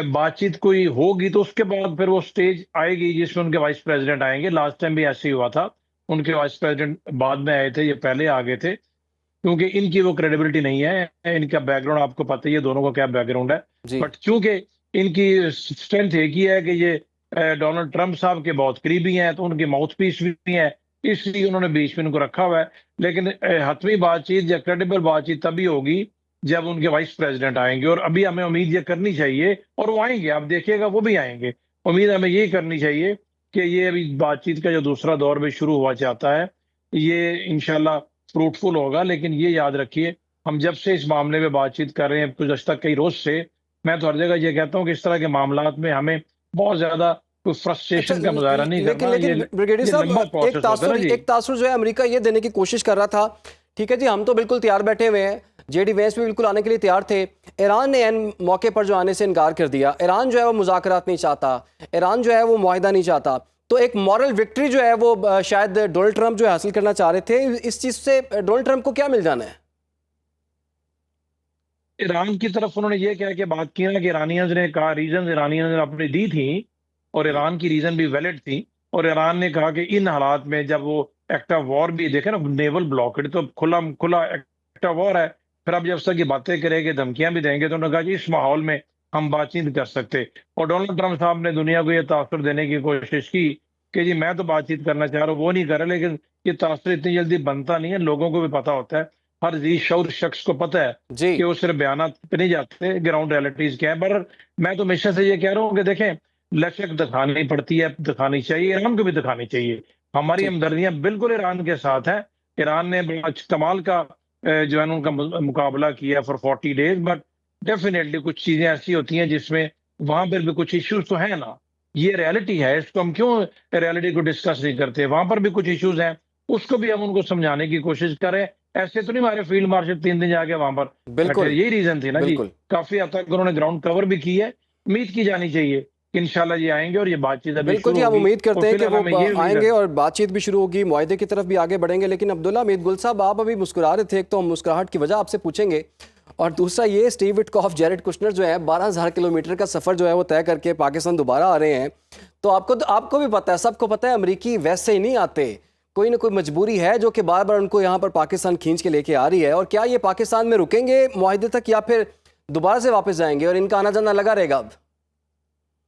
बातचीत कोई होगी, तो उसके बाद फिर वो स्टेज आएगी जिसमें उनके वाइस प्रेसिडेंट आएंगे। लास्ट टाइम भी ऐसे ही हुआ था, उनके वाइस प्रेसिडेंट बाद में आए थे, ये पहले आ गए थे, क्योंकि इनकी वो क्रेडिबिलिटी नहीं है। इनका बैकग्राउंड आपको पता ही है, दोनों का क्या बैकग्राउंड है। जी। बट चूंकि इनकी स्ट्रेंथ एक ही है कि ये डोनाल्ड ट्रंप साहब के बहुत करीबी हैं, तो उनकी माउथ पीस भी हैं, इसलिए उन्होंने बीच में इनको रखा हुआ है। लेकिन हतमी बातचीत या क्रेडिबल बातचीत तभी होगी जब उनके वाइस प्रेसिडेंट आएंगे, और अभी हमें उम्मीद ये करनी चाहिए, और वो आएंगे, आप देखिएगा वो भी आएंगे। उम्मीद हमें यही करनी चाहिए कि ये अभी बातचीत का जो दूसरा दौर भी शुरू हुआ चाहता है, ये इंशाल्लाह फ्रूटफुल होगा। लेकिन ये याद रखिए, हम जब से इस मामले में बातचीत कर रहे हैं गुज़श्ता कई रोज से, मैं तो हर जगह ये कहता हूँ कि इस तरह के मामलात में हमें बहुत ज्यादा कोई फ्रस्ट्रेशन का मुजाहरा नहीं लेकिन करना। लेकिन ब्रिगेडियर ये लंबा साहब, प्रोसेस होता है ना जी। एक तासुर जो है अमेरिका ये देने की कोशिश कर रहा था, ठीक है जी, हम तो बिल्कुल तैयार बैठे हुए हैं, जेडी वेंस भी बिल्कुल आने के लिए तैयार थे, ईरान ने एन मौके पर जो आने से इनकार कर दिया। ईरान जो है वो मुज़ाकरात नहीं चाहता, ईरान जो है वो मुआहिदा नहीं चाहता। तो एक मॉरल विक्ट्री जो है वो शायद डोनाल्ड ट्रंप जो है हासिल करना चाह रहे थे। इस चीज से डोनाल्ड ट्रंप को क्या मिल जाना है? ईरान की तरफ उन्होंने ये कह के बात की ना कि ईरानियंस ने कहा, रीजन ईरानियंस ने अपनी दी थी, और ईरान की रीजन भी वैलिड थी, और ईरान ने कहा कि इन हालात में जब वो एक्ट ऑफ वॉर भी देखे ना, नेवल ब्लॉकेड तो खुला खुला एक्ट ऑफ वॉर है, फिर अब जब तक की बातें करेंगे, धमकियां भी देंगे, तो उन्होंने कहा जी इस माहौल में हम बातचीत कर सकते। और डोनाल्ड ट्रंप साहब ने दुनिया को ये तासुर देने की कोशिश की कि जी मैं तो बातचीत करना चाह रहा हूँ, वो नहीं कर रहे। लेकिन ये तासुर इतनी जल्दी बनता नहीं है, लोगों को भी पता होता है, हर जी शऊर शख्स को पता है जी कि वो सिर्फ बयानात पे नहीं जाते, ग्राउंड रियलिटीज क्या है। पर मैं तो हमेशा से ये कह रहा हूँ कि देखें, लचक दिखानी पड़ती है, दिखानी चाहिए, ईरान को भी दिखानी चाहिए। हमारी ठीक। हमदर्दियां बिल्कुल ईरान के साथ है। ईरान ने बड़ा कमाल का जो है ना उनका मुकाबला किया फॉर 40 डेज, बट डेफिनेटली कुछ चीजें ऐसी होती हैं जिसमें वहां पर भी कुछ इश्यूज तो है ना, ये रियलिटी है, इसको हम क्यों रियलिटी को डिस्कस नहीं करते। वहां पर भी कुछ इश्यूज हैं, उसको भी हम उनको समझाने की कोशिश करें। ऐसे तो नहीं हमारे फील्ड मार्शल 3 दिन जाके वहां पर बैठे, बिल्कुल यही रीजन थी ना जी। बिल्कुल काफी हद तक उन्होंने ग्राउंड कवर भी की है। उम्मीद की जानी चाहिए कि इंशाल्लाह ये आएंगे और ये बातचीत अभी बिल्कुल शुरू जी, हम होगी। उम्मीद करते और हैं कि फिलहाल हमें वो ये उम्मीद आएंगे है। और बातचीत भी शुरू होगी, मुआहदे की तरफ भी आगे बढ़ेंगे। लेकिन अब्दुल्ला मीत गुल साहब, आप अभी मुस्कुरा रहे थे, एक तो हम मुस्कुराहट की वजह आपसे पूछेंगे, और दूसरा ये स्टीव विटकॉफ, जेरेड कुशनर जो है 12,000 किलोमीटर का सफ़र जो है वो तय करके पाकिस्तान दोबारा आ रहे हैं। तो आपको भी पता है, सबको पता है, अमरीकी वैसे ही नहीं आते, कोई ना कोई मजबूरी है जो कि बार बार उनको यहाँ पर पाकिस्तान खींच के लेके आ रही है। और क्या ये पाकिस्तान में रुकेंगे मुआहदे तक या फिर दोबारा से वापस जाएंगे और इनका आना जाना लगा रहेगा अब?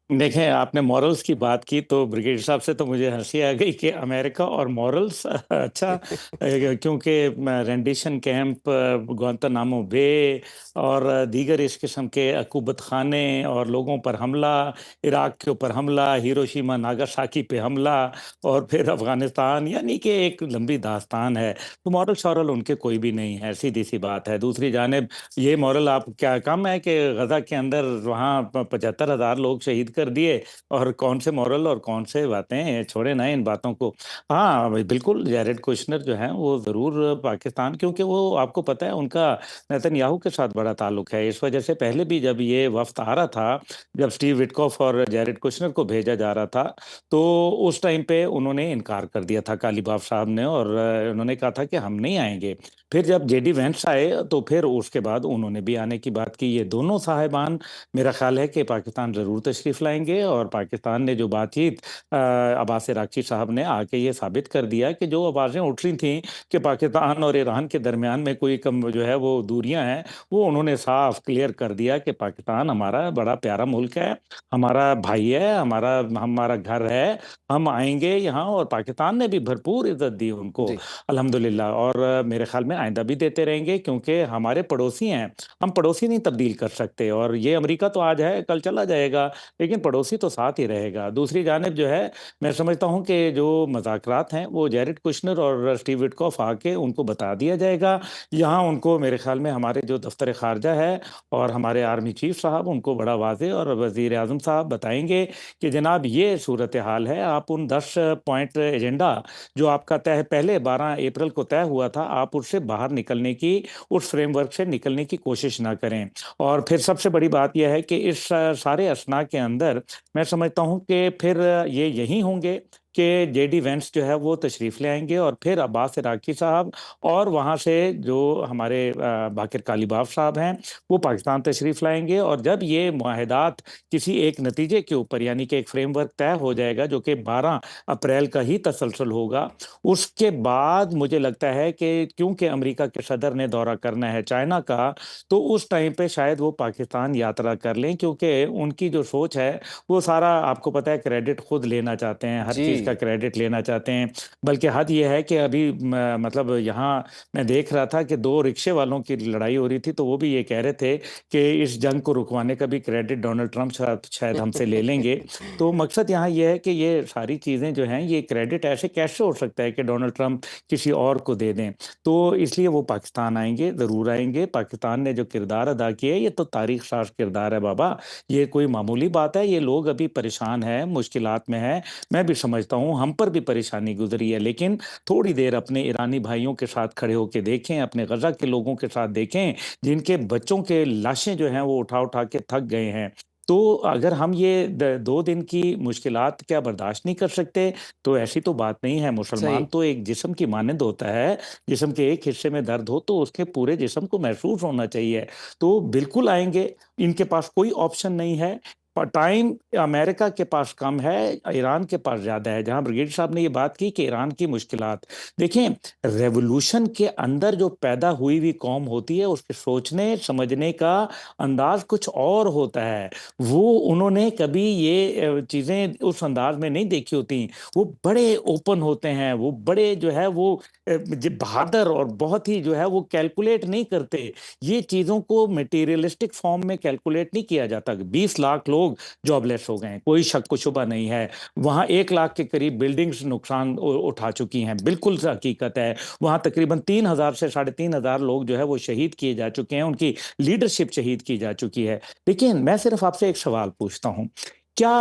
देखें, आपने मॉरल्स की बात की तो ब्रिगेड साहब से तो मुझे हंसी आ गई कि अमेरिका और मॉरल्स अच्छा, क्योंकि रेंडिशन कैंप, गुआंतानामो बे और दीगर इस किस्म के अकूबत खाने और लोगों पर हमला, इराक के ऊपर हमला, हिरोशिमा नागासाकी पे हमला, और फिर अफगानिस्तान, यानी कि एक लंबी दास्तान है। तो मॉरल शॉरल उनके कोई भी नहीं है, सीधी सी बात है। दूसरी जानिब ये मॉरल आप क्या कम है कि गजा के अंदर वहाँ 75,000 लोग शहीद कर दिए, और कौन से मॉरल और कौन से बातें, छोड़े ना इन बातों को। हाँ बिल्कुल, जेरेड कुशनर जो है वो ज़रूर पाकिस्तान, क्योंकि वो आपको पता है उनका नेतन्याहू के साथ बड़ा ताल्लुक है। इस वजह से पहले भी जब ये वफ्द आ रहा था, जब स्टीव विटकॉफ और जेरेड कुशनर को भेजा जा रहा था, तो उस टाइम पे उन्होंने इनकार कर दिया था कालीबाफ साहब ने, और उन्होंने कहा था कि हम नहीं आएंगे। फिर जब जेडी वेंस आए तो फिर उसके बाद उन्होंने भी आने की बात की। ये दोनों साहिबान मेरा ख्याल है कि पाकिस्तान ज़रूर तशरीफ़ लाएंगे। और पाकिस्तान ने जो बातचीत अब्बास अराक्ची साहब ने आके ये साबित कर दिया कि जो आवाज़ें उठ रही थी कि पाकिस्तान और ईरान के दरमियान में कोई कम जो है वो दूरियां हैं, वो उन्होंने साफ क्लियर कर दिया कि पाकिस्तान हमारा बड़ा प्यारा मुल्क है, हमारा भाई है, हमारा घर है, हम आएंगे यहाँ। और पाकिस्तान ने भी भरपूर इज्जत दी उनको जी। अल्हम्दुलिल्लाह, और मेरे ख्याल में आइंदा भी देते रहेंगे, क्योंकि हमारे पड़ोसी हैं, हम पड़ोसी नहीं तब्दील कर सकते। और ये अमेरिका तो आज है कल चला जाएगा, लेकिन पड़ोसी तो साथ ही रहेगा। दूसरी जानिब जो है, मैं समझता हूँ कि जो मुज़ाकरात हैं वो जैरेड कुशनर और स्टीव विटकॉफ आके उनको बता दिया जाएगा। यहाँ उनको मेरे ख्याल में हमारे जो दफ्तर खारजा है और हमारे आर्मी चीफ साहब उनको बड़ा वाज़े, और वज़ीर आज़म साहब बताएंगे कि जनाब ये सूरत हाल है, आप उन 10 पॉइंट एजेंडा जो आपका तय पहले 12 अप्रैल को तय हुआ था, आप उससे बाहर निकलने की, उस फ्रेमवर्क से निकलने की कोशिश ना करें। और फिर सबसे बड़ी बात यह है कि इस सारे असना के अंदर मैं समझता हूँ कि फिर ये यही होंगे कि जेडी वेंस जो है वो तशरीफ़ ले आएंगे, और फिर अब्बास इराकी साहब और वहाँ से जो हमारे बाकिर कालीबाफ साहब हैं वो पाकिस्तान तशरीफ़ लाएंगे। और जब ये मुआहदात किसी एक नतीजे के ऊपर, यानी कि एक फ्रेमवर्क तय हो जाएगा जो कि 12 अप्रैल का ही तसलसल होगा, उसके बाद मुझे लगता है कि क्योंकि अमेरिका के सदर ने दौरा करना है चाइना का, तो उस टाइम पे शायद वो पाकिस्तान यात्रा कर लें, क्योंकि उनकी जो सोच है वो सारा आपको पता है क्रेडिट खुद लेना चाहते हैं, हर चीज़ का जी। क्रेडिट लेना चाहते हैं। बल्कि हद ये है कि अभी मतलब यहाँ मैं देख रहा था कि 2 रिक्शे वालों की लड़ाई हो रही थी, तो वो भी ये कह रहे थे कि इस जंग को रुकवाने का भी क्रेडिट डोनाल्ड ट्रंप शायद हमसे ले लेंगे। तो मकसद यहाँ ये है कि ये सारी चीज़ें जो हैं, ये क्रेडिट ऐसे कैसे हो सकता है कि डोनाल्ड ट्रंप किसी और को दे दें। तो इसलिए वो पाकिस्तान आएंगे, ज़रूर आएंगे। पाकिस्तान ने जो किरदार अदा किया है, ये तो तारीख साज किरदार है बाबा, ये कोई मामूली बात है। ये लोग अभी परेशान हैं, मुश्किलात में हैं, मैं भी समझता हूँ, हम पर भी परेशानी गुजरी है, लेकिन थोड़ी देर अपने ईरानी भाइयों के साथ खड़े होकर देखें, अपने गजा के लोगों के साथ देखें, जिनके बच्चों के लाशें जो हैं वो उठा उठा के थक गए हैं। तो अगर हम ये 2 दिन की मुश्किलात क्या बर्दाश्त नहीं कर सकते, तो ऐसी तो बात नहीं है। मुसलमान सही। तो एक जिस्म की मानंद होता है, जिस्म के एक हिस्से में दर्द हो तो उसके पूरे जिस्म को महसूस होना चाहिए। तो बिल्कुल आएंगे, इनके पास कोई ऑप्शन नहीं है। टाइम अमेरिका के पास कम है, ईरान के पास ज़्यादा है। जहां ब्रिगेड साहब ने ये बात की कि ईरान की मुश्किलात, देखें, रेवोल्यूशन के अंदर जो पैदा हुई हुई कौम होती है, उसके सोचने समझने का अंदाज कुछ और होता है। वो उन्होंने कभी ये चीज़ें उस अंदाज में नहीं देखी होती। वो बड़े ओपन होते हैं, वो बड़े जो है वो बहादुर, और बहुत ही जो है वो कैलकुलेट नहीं करते। ये चीज़ों को मटेरियलिस्टिक फॉर्म में कैलकुलेट नहीं किया जाता। 20 लाख लोग जॉबलेस हो गए हैं, कोई शक व शुबा नहीं है। वहाँ 1 लाख के करीब बिल्डिंग्स नुकसान उठा चुकी हैं, बिल्कुल हकीकत है। वहाँ तकरीबन 3000 से 3500 लोग जो है वो शहीद किए जा चुके हैं, उनकी लीडरशिप शहीद की जा चुकी है। लेकिन मैं सिर्फ आपसे एक सवाल पूछता हूँ, क्या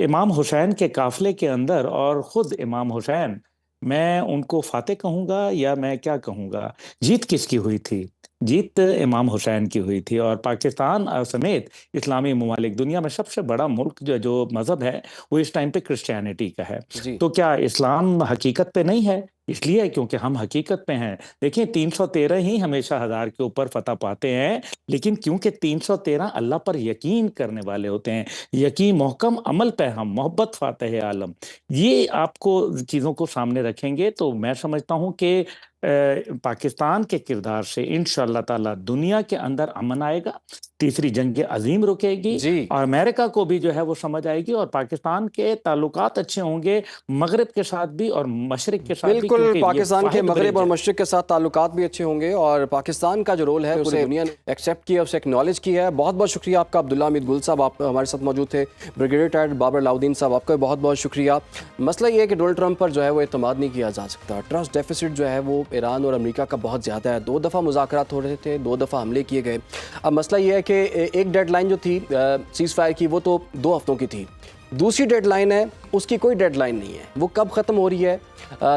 इमाम हुसैन के काफिले के अंदर, और ख़ुद इमाम हुसैन, मैं उनको फातेह कहूँगा या मैं क्या कहूँगा, जीत किसकी हुई थी? जीत इमाम हुसैन की हुई थी। और पाकिस्तान समेत इस्लामी ममालिक, दुनिया में सबसे बड़ा मुल्क जो मज़हब है वो इस टाइम पे क्रिश्चियनिटी का है। जी। तो क्या इस्लाम हकीकत पे नहीं है? इसलिए क्योंकि हम हकीकत पे हैं। देखिए 313 ही हमेशा 1000 के ऊपर फतह पाते हैं, लेकिन क्योंकि 313 अल्लाह पर यकीन करने वाले होते हैं, यकीन मोहकम अमल पे हम, मोहब्बत फातह आलम, ये आपको चीज़ों को सामने रखेंगे तो मैं समझता हूँ कि पाकिस्तान के किरदार से इंशाअल्लाह ताला दुनिया के अंदर अमन आएगा, तीसरी जंग अजीम रुकेगी, जी। और अमेरिका को भी जो है वो समझ आएगी, और पाकिस्तान के ताल्लुकात अच्छे होंगे मगरिब के साथ भी और मशरिक के साथ भी, बिल्कुल, क्योंकि ये पाकिस्तान के वाहिद मगरिब ब्रिज और है। मशरिक के साथ ताल्लुकात भी अच्छे होंगे, और पाकिस्तान का जो रोल है उसे दुनिया ने एक्सेप्ट किया, उसे एक्नॉलेज किया है। बहुत बहुत शुक्रिया आपका अब्दुल्ला हमीद गुल साहब, आप हमारे साथ मौजूद थे। ब्रिगेडियर रिटायर्ड बाबर अलाउद्दीन साहब, आपका भी बहुत बहुत शुक्रिया। मसला ये है कि डोनाल्ड ट्रंप पर जो है वो एतमाद नहीं किया जा सकता। ट्रस्ट डेफिसिट जो है वो ईरान और अमेरिका का बहुत ज़्यादा है। 2 दफ़ा मुज़ाकरात हो रहे थे, 2 दफ़ा हमले किए गए। अब मसला ये है कि एक डेडलाइन जो थी सीज़ फायर की, वो तो 2 हफ्तों की थी। दूसरी डेडलाइन है, उसकी कोई डेडलाइन नहीं है, वो कब ख़त्म हो रही है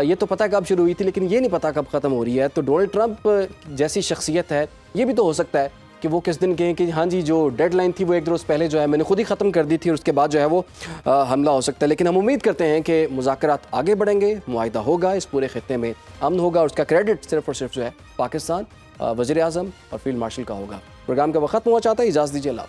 ये तो पता कब शुरू हुई थी, लेकिन ये नहीं पता कब ख़त्म हो रही है। तो डोनाल्ड ट्रंप जैसी शख्सियत है, ये भी तो हो सकता है कि वो किस दिन कहें कि हाँ जी जो डेडलाइन थी वो 1 रोज़ पहले जो है मैंने खुद ही ख़त्म कर दी थी, और उसके बाद जो है वो हमला हो सकता है। लेकिन हम उम्मीद करते हैं कि मुज़ाकरात आगे बढ़ेंगे, मुआहिदा होगा, इस पूरे खित्ते में अमन होगा, और उसका क्रेडिट सिर्फ और सिर्फ जो है पाकिस्तान, वज़ीर आज़म और फील्ड मार्शल का होगा। प्रोग्राम का वक्त हुआ चाहता है, इजाज़त दीजिए, अल्लाह।